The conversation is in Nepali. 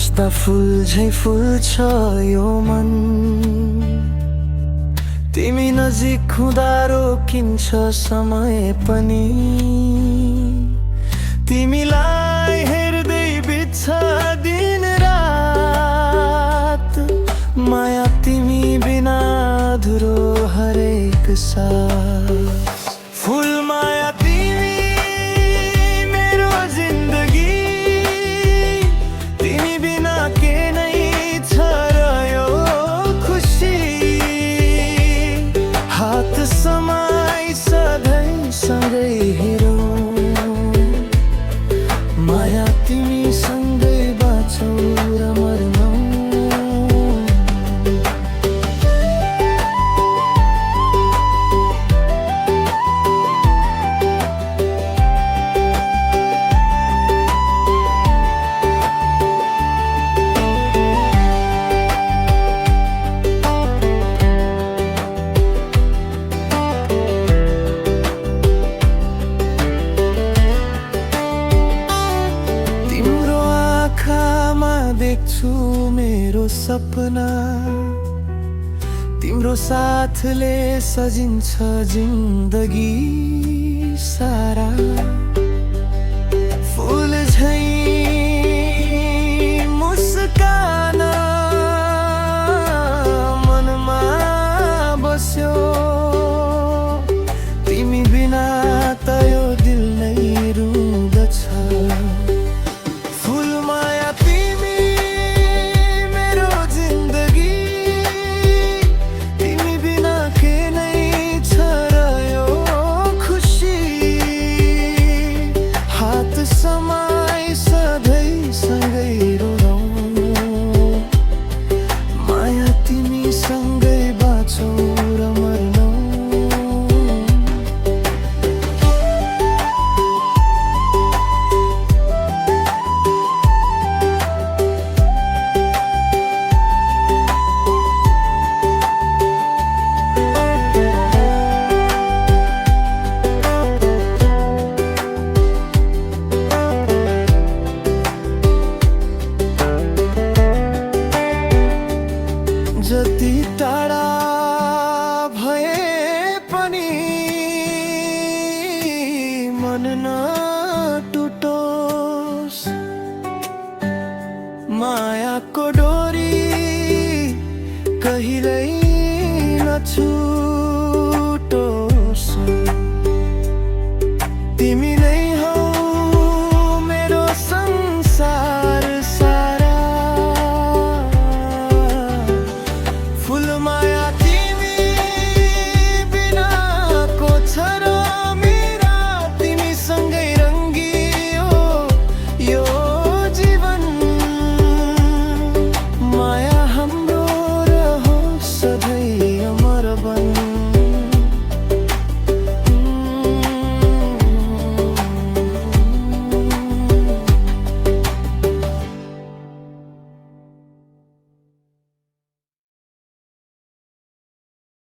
जस्ता फुल झै फुल्छ यो मन। तिमी नजिक हुँदा रोकिन्छ समय पनि। तिमीलाई हेर्दै बित्छ दिन रात। माया तिमी बिना अधुरो हरेक सास। फुल माया तिमी मेरो जिन्दगी। तिमी बिना के नै छ र यो खुसी। हात समाई सधैँ सँगै हेरौँ। माया तिमी सँगै बाँचौँ र मरौँ। देख्छु मेरो सपना। तिम्रो साथले सजिन्छ जिन्दगी सारा। फुल झै मुस्कान मनमा बस्यो। तिमी बिना त यो दिल नै रुँदछ। समाई सधैँ सँगै रोरौँ। माया तिमी सँगै बाँचौँ र मरौँ। जति टाढा भए पनि मन नटुटोस्। मायाको डोरी कहिल्यै नछुटोस्। तिमी नै